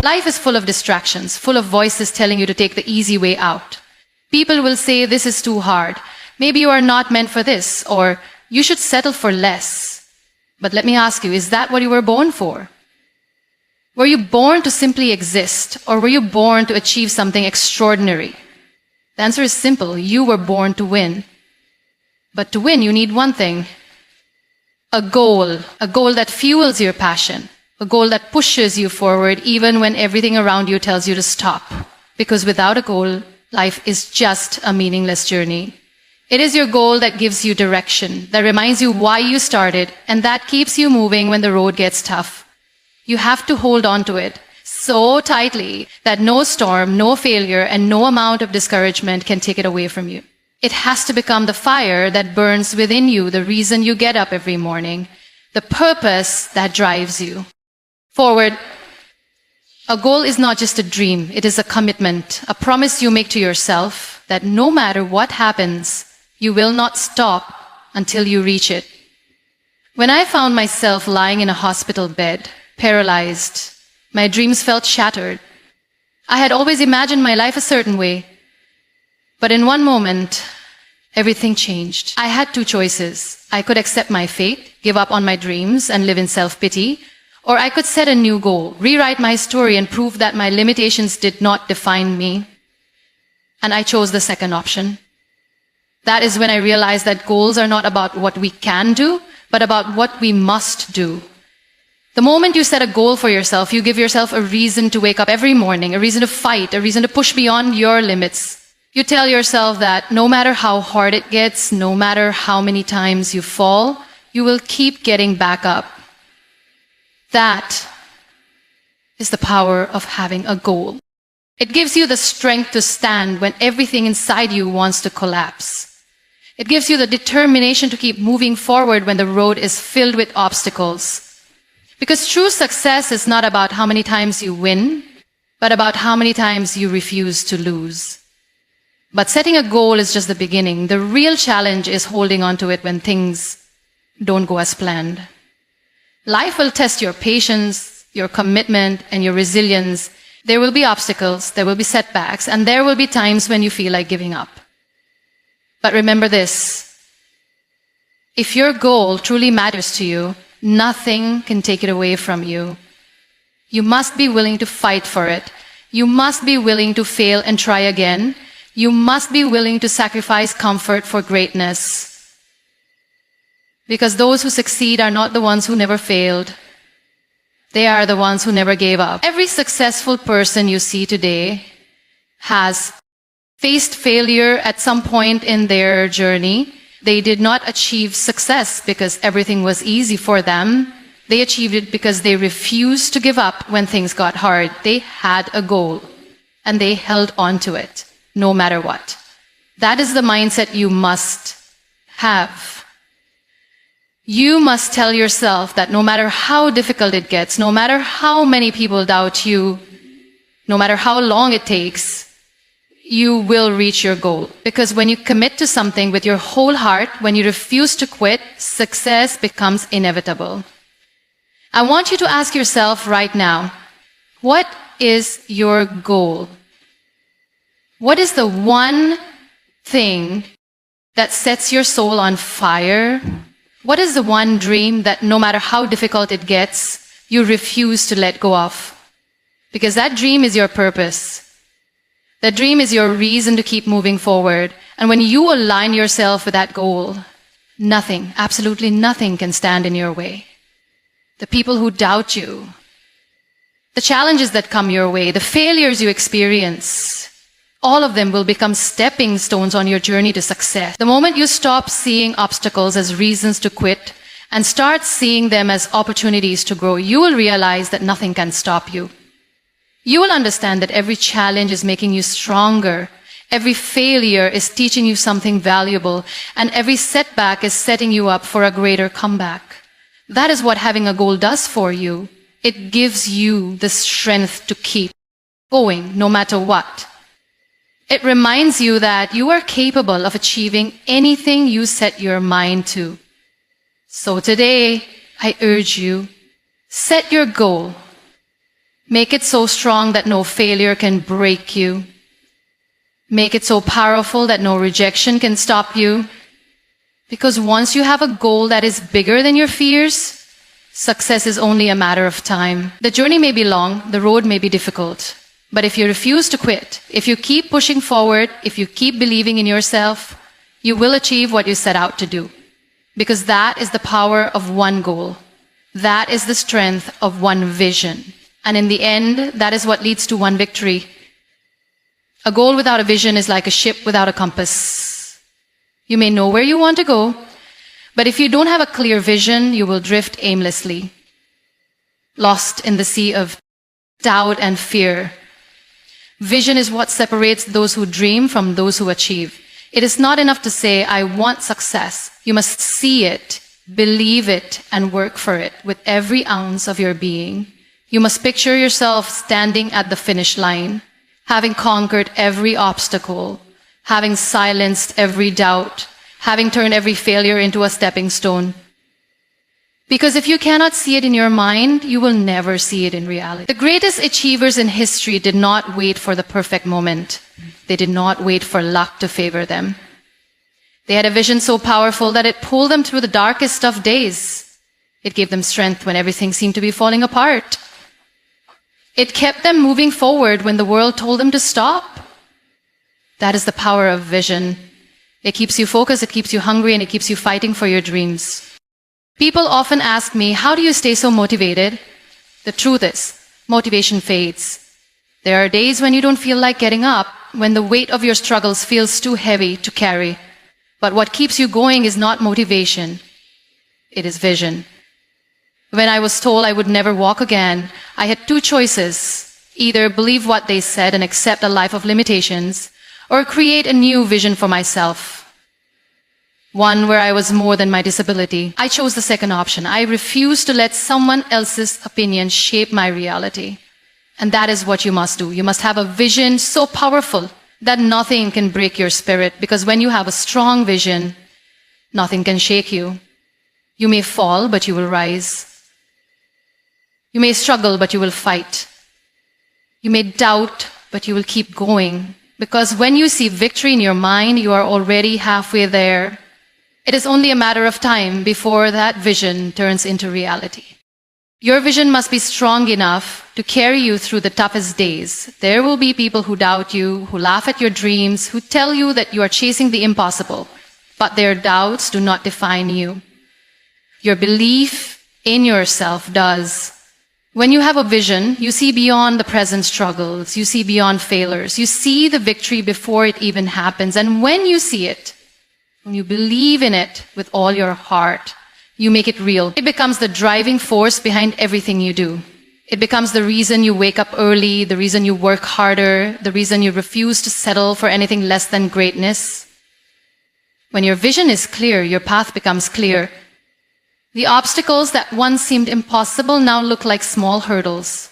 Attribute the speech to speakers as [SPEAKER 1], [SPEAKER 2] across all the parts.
[SPEAKER 1] Life is full of distractions, full of voices telling you to take the easy way out. People will say this is too hard. Maybe you are not meant for this, or you should settle for less. But let me ask you, is that what you were born for? Were you born to simply exist, or were you born to achieve something extraordinary? The answer is simple. You were born to win. But to win, you need one thing. A goal that fuels your passion, a goal that pushes you forward even when everything around you tells you to stop. Because without a goal, life is just a meaningless journey. It is your goal that gives you direction, that reminds you why you started, and that keeps you moving when the road gets tough. You have to hold on to it so tightly that no storm, no failure, and no amount of discouragement can take it away from you. It has to become the fire that burns within you, the reason you get up every morning, the purpose that drives you forward. A goal is not just a dream. It is a commitment, a promise you make to yourself that no matter what happens, you will not stop until you reach it. When I found myself lying in a hospital bed, paralyzed, my dreams felt shattered. I had always imagined my life a certain way. But in one moment, everything changed. I had two choices. I could accept my fate, give up on my dreams, and live in self-pity, or I could set a new goal, rewrite my story, and prove that my limitations did not define me. And I chose the second option. That is when I realized that goals are not about what we can do, but about what we must do. The moment you set a goal for yourself, you give yourself a reason to wake up every morning, a reason to fight, a reason to push beyond your limits. You tell yourself that no matter how hard it gets, no matter how many times you fall, you will keep getting back up. That is the power of having a goal. It gives you the strength to stand when everything inside you wants to collapse. It gives you the determination to keep moving forward when the road is filled with obstacles. Because true success is not about how many times you win, but about how many times you refuse to lose. But setting a goal is just the beginning. The real challenge is holding on to it when things don't go as planned. Life will test your patience, your commitment, and your resilience. There will be obstacles, there will be setbacks, and there will be times when you feel like giving up. But remember this. If your goal truly matters to you, nothing can take it away from you. You must be willing to fight for it. You must be willing to fail and try again. You must be willing to sacrifice comfort for greatness. Because those who succeed are not the ones who never failed. They are the ones who never gave up. Every successful person you see today has faced failure at some point in their journey. They did not achieve success because everything was easy for them. They achieved it because they refused to give up when things got hard. They had a goal and they held on to it no matter what. That is the mindset you must have. You must tell yourself that no matter how difficult it gets, no matter how many people doubt you, no matter how long it takes, you will reach your goal. Because when you commit to something with your whole heart, when you refuse to quit, success becomes inevitable. I want you to ask yourself right now, what is your goal? What is the one thing that sets your soul on fire? What is the one dream that no matter how difficult it gets, you refuse to let go of? Because that dream is your purpose. That dream is your reason to keep moving forward. And when you align yourself with that goal, nothing, absolutely nothing can stand in your way. The people who doubt you, the challenges that come your way, the failures you experience, all of them will become stepping stones on your journey to success. The moment you stop seeing obstacles as reasons to quit and start seeing them as opportunities to grow, you will realize that nothing can stop you. You will understand that every challenge is making you stronger. Every failure is teaching you something valuable, and every setback is setting you up for a greater comeback. That is what having a goal does for you. It gives you the strength to keep going no matter what. It reminds you that you are capable of achieving anything you set your mind to. So today, I urge you, set your goal. Make it so strong that no failure can break you. Make it so powerful that no rejection can stop you. Because once you have a goal that is bigger than your fears, success is only a matter of time. The journey may be long, the road may be difficult. But if you refuse to quit, if you keep pushing forward, if you keep believing in yourself, you will achieve what you set out to do. Because that is the power of one goal. That is the strength of one vision. And in the end, that is what leads to one victory. A goal without a vision is like a ship without a compass. You may know where you want to go, but if you don't have a clear vision, you will drift aimlessly, lost in the sea of doubt and fear. Vision is what separates those who dream from those who achieve. It is not enough to say, I want success. You must see it, believe it, and work for it with every ounce of your being. You must picture yourself standing at the finish line, having conquered every obstacle, having silenced every doubt, having turned every failure into a stepping stone. Because if you cannot see it in your mind, you will never see it in reality. The greatest achievers in history did not wait for the perfect moment. They did not wait for luck to favor them. They had a vision so powerful that it pulled them through the darkest of days. It gave them strength when everything seemed to be falling apart. It kept them moving forward when the world told them to stop. That is the power of vision. It keeps you focused, it keeps you hungry, and it keeps you fighting for your dreams. People often ask me, how do you stay so motivated? The truth is, motivation fades. There are days when you don't feel like getting up, when the weight of your struggles feels too heavy to carry. But what keeps you going is not motivation. It is vision. When I was told I would never walk again, I had two choices. Either believe what they said and accept a life of limitations, or create a new vision for myself. One where I was more than my disability. I chose the second option. I refused to let someone else's opinion shape my reality. And that is what you must do. You must have a vision so powerful that nothing can break your spirit. Because when you have a strong vision, nothing can shake you. You may fall, but you will rise. You may struggle, but you will fight. You may doubt, but you will keep going. Because when you see victory in your mind, you are already halfway there. It is only a matter of time before that vision turns into reality. Your vision must be strong enough to carry you through the toughest days. There will be people who doubt you, who laugh at your dreams, who tell you that you are chasing the impossible. But their doubts do not define you. Your belief in yourself does. When you have a vision, you see beyond the present struggles. You see beyond failures. You see the victory before it even happens. And when you see it, when you believe in it with all your heart, you make it real. It becomes the driving force behind everything you do. It becomes the reason you wake up early, the reason you work harder, the reason you refuse to settle for anything less than greatness. When your vision is clear, your path becomes clear. The obstacles that once seemed impossible now look like small hurdles.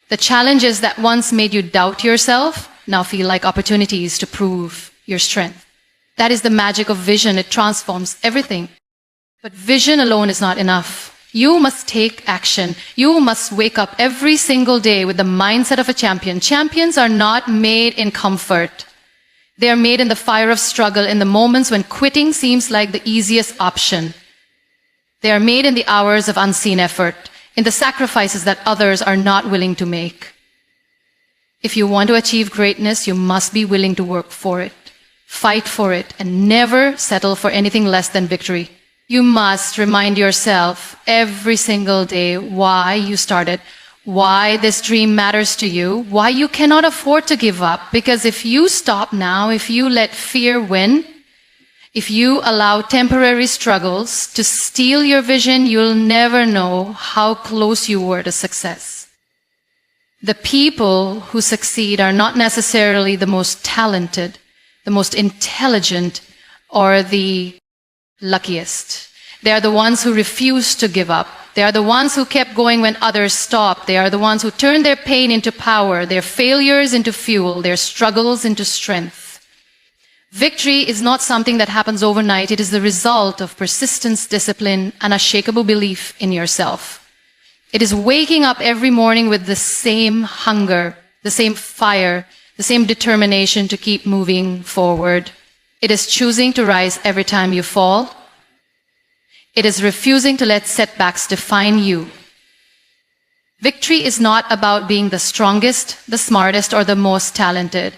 [SPEAKER 1] The challenges that once made you doubt yourself now feel like opportunities to prove your strength. That is the magic of vision. It transforms everything. But vision alone is not enough. You must take action. You must wake up every single day with the mindset of a champion. Champions are not made in comfort. They are made in the fire of struggle, in the moments when quitting seems like the easiest option. They are made in the hours of unseen effort, in the sacrifices that others are not willing to make. If you want to achieve greatness, you must be willing to work for it, fight for it, and never settle for anything less than victory. You must remind yourself every single day why you started, why this dream matters to you, why you cannot afford to give up. Because if you stop now, if you let fear win, if you allow temporary struggles to steal your vision, you'll never know how close you were to success. The people who succeed are not necessarily the most talented, the most intelligent, or the luckiest. They are the ones who refuse to give up. They are the ones who kept going when others stopped. They are the ones who turned their pain into power, their failures into fuel, their struggles into strength. Victory is not something that happens overnight. It is the result of persistence, discipline, and unshakable belief in yourself. It is waking up every morning with the same hunger, the same fire, the same determination to keep moving forward. It is choosing to rise every time you fall. It is refusing to let setbacks define you. Victory is not about being the strongest, the smartest, or the most talented.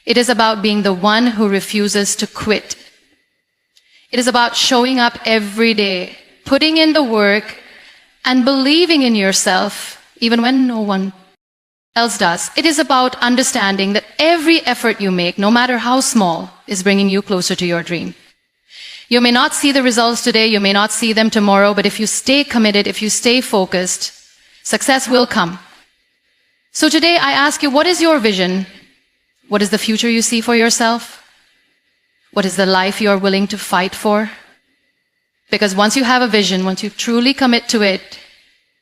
[SPEAKER 1] It is about being the one who refuses to quit. It is about showing up every day, putting in the work, and believing in yourself, even when no one else does. It is about understanding that every effort you make, no matter how small, is bringing you closer to your dream. You may not see the results today, you may not see them tomorrow, but if you stay committed, if you stay focused, success will come. So today I ask you, what is your vision? What is the future you see for yourself? What is the life you are willing to fight for? Because once you have a vision, once you truly commit to it,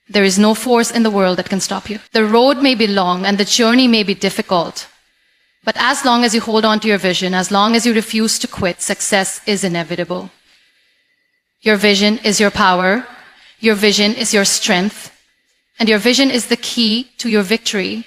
[SPEAKER 1] there is no force in the world that can stop you. The road may be long and the journey may be difficult, but as long as you hold on to your vision, as long as you refuse to quit, success is inevitable. Your vision is your power. Your vision is your strength. And your vision is the key to your victory.